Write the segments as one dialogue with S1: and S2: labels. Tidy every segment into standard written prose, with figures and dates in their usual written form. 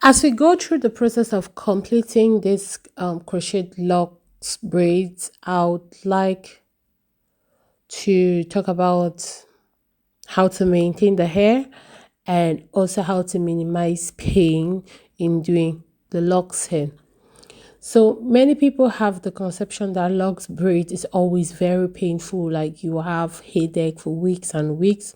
S1: As we go through the process of completing this crochet locks braids, I would like to talk about how to maintain the hair and also how to minimize pain in doing the locks hair. So many people have the conception that locks braid is always very painful, like you have headache for weeks and weeks.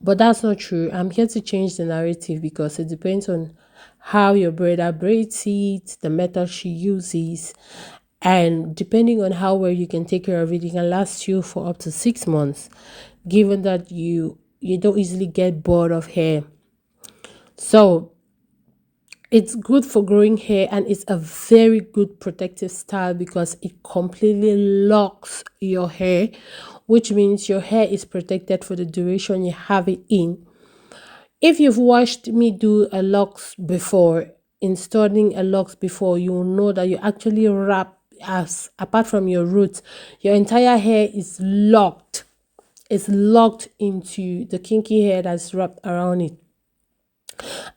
S1: But that's not true. I'm here to change the narrative because it depends on how your braider braids it, the method she uses, and depending on how well you can take care of it, it can last you for up to 6 months, given that you don't easily get bored of hair. So it's good for growing hair and it's a very good protective style because it completely locks your hair, which means your hair is protected for the duration you have it in. If you've watched me do a locks before, installing a locks before, you will know that you actually wrap, as apart from your roots, your entire hair is locked. It's locked into the kinky hair that's wrapped around it.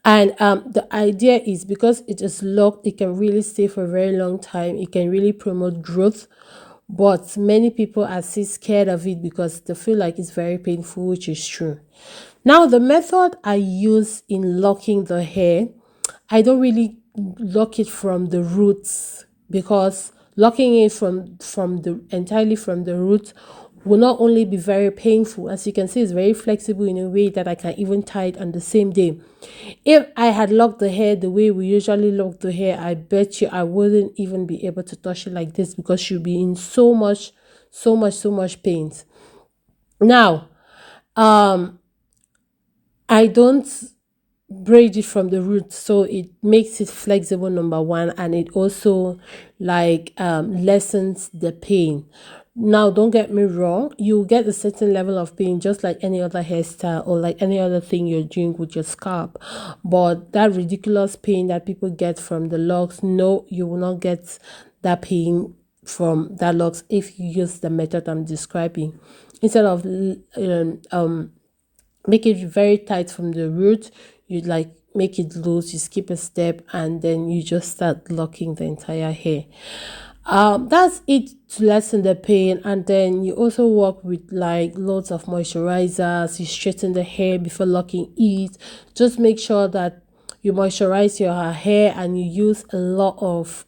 S1: And the idea is because it is locked, it can really stay for a very long time. It can really promote growth. But many people are still scared of it because they feel like it's very painful, which is true. Now, the method I use in locking the hair, I don't really lock it from the roots because locking it from the entirely from the roots will not only be very painful, as you can see, it's very flexible in a way that I can even tie it on the same day. If I had locked the hair the way we usually lock the hair, I bet you I wouldn't even be able to touch it like this because she'll be in so much pain. Now, I don't braid it from the root, so it makes it flexible, number one, and it also lessens the pain. Now, don't get me wrong, you get a certain level of pain just like any other hairstyle or like any other thing you're doing with your scalp, but that ridiculous pain that people get from the locks, no, you will not get that pain from that locks if you use the method I'm describing. Instead of make it very tight from the root, you like make it loose, you skip a step, and then you just start locking the entire hair. That's it to lessen the pain. And then you also work with like loads of moisturizers. You straighten the hair before locking it. Just make sure that you moisturize your hair and you use a lot of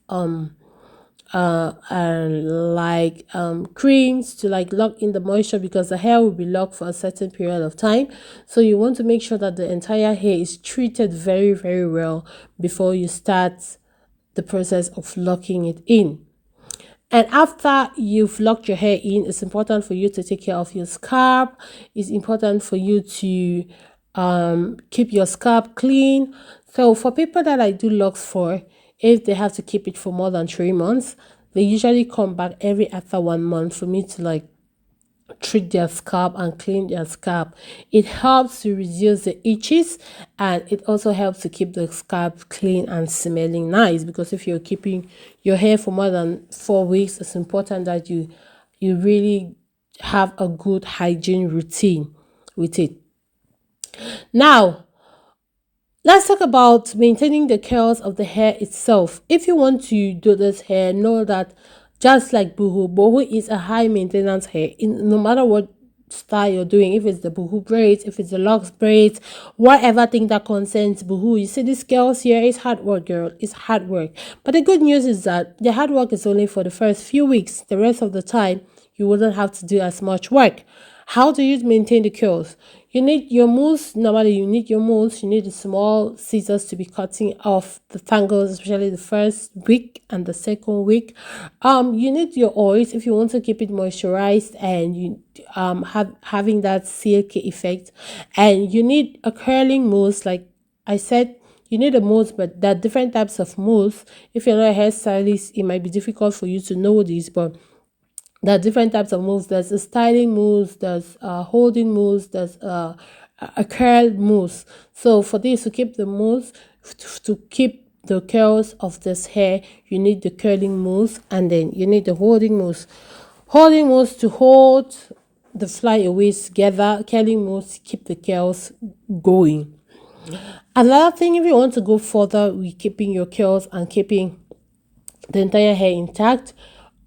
S1: creams to like lock in the moisture because the hair will be locked for a certain period of time. So you want to make sure that the entire hair is treated very, very well before you start the process of locking it in. And after you've locked your hair in, it's important for you to take care of your scalp. It's important for you to keep your scalp clean. So for people that I do locks for, if they have to keep it for more than 3 months, they usually come back every after 1 month for me to like treat their scalp and clean their scalp. It helps to reduce the itches and it also helps to keep the scalp clean and smelling nice, because if you're keeping your hair for more than 4 weeks, it's important that you really have a good hygiene routine with it. Now, let's talk about maintaining the curls of the hair itself. If you want to do this hair, know that just like Boho is a high maintenance hair. No matter what style you're doing, if it's the Boho braids, if it's the locks braids, whatever thing that concerns Boho. You see, this girls here is hard work, girl. It's hard work. But the good news is that the hard work is only for the first few weeks. The rest of the time, you wouldn't have to do as much work. How do you maintain the curls? You need your mousse. Normally, you need your mousse. You need the small scissors to be cutting off the tangles, especially the first week and the second week. You need your oils if you want to keep it moisturized and you having that silky effect. And you need a curling mousse, like I said. You need a mousse, but there are different types of mousse. If you're not a hairstylist, it might be difficult for you to know this, but there are different types of moves. There's a styling moves, there's a holding moves, there's a curl moves. So for this to keep the moves, to keep the curls of this hair, you need the curling moves, and then you need the holding moves. Holding moves to hold the flyaways together, curling moves to keep the curls going. Another thing, if you want to go further with keeping your curls and keeping the entire hair intact,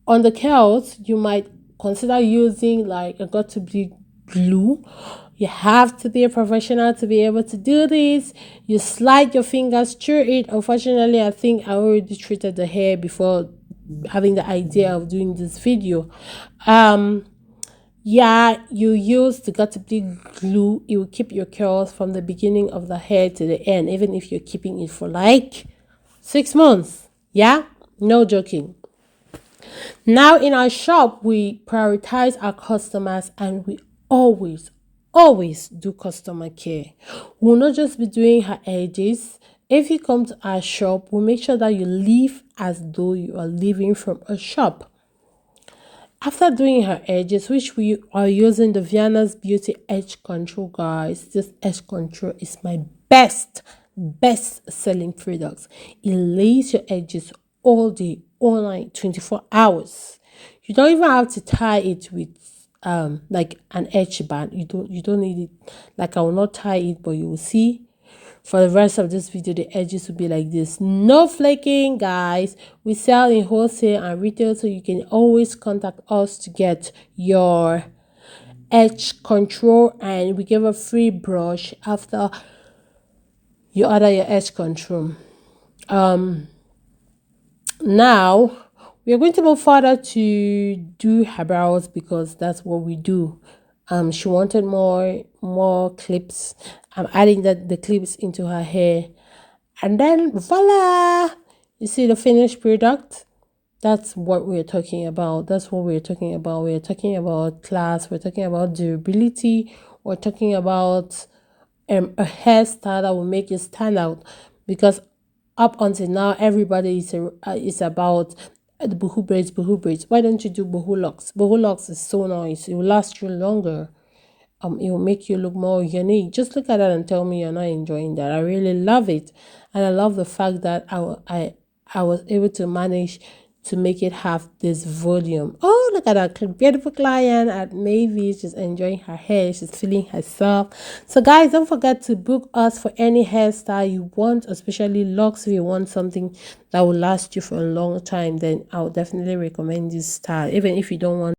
S1: on the curls you might consider using like a got to be glue. You have to be a professional to be able to do this. You slide your fingers through it. Unfortunately, I think I already treated the hair before having the idea of doing this video. Yeah, you use the got to be glue. It will keep your curls from the beginning of the hair to the end, even if you're keeping it for like 6 months. Yeah, no joking. Now in our shop, we prioritize our customers and we always do customer care. We'll not just be doing her edges. If you come to our shop, we'll make sure that you leave as though you are leaving from a shop. After doing her edges, which we are using the Vienna's Beauty Edge Control, guys. This edge control is my best selling product. It lays your edges all day, all night, 24 hours. You don't even have to tie it with like an edge band. You don't need it. Like, I will not tie it, but you will see for the rest of this video the edges will be like this. No flaking, guys. We sell in wholesale and retail, so you can always contact us to get your edge control, and we give a free brush after you order your edge control. Now we are going to move further to do her brows because that's what we do. She wanted more clips. I'm adding the clips into her hair, and then voila, you see the finished product. That's what we're talking about. That's what we're talking about. We're talking about class. We're talking about durability. We're talking about a hairstyle that will make you stand out, because up until now everybody is about the boho braids. Why don't you do boho locks? Boho locks is so nice. It will last you longer. It will make you look more unique. Just look at that and tell me you're not enjoying that. I really love it, and I love the fact that I was able to manage to make it have this volume. Oh, look at that beautiful client at Mavis. She's enjoying her hair. She's feeling herself. So guys, don't forget to book us for any hairstyle you want, especially locks. If you want something that will last you for a long time, then I would definitely recommend this style, even if you don't want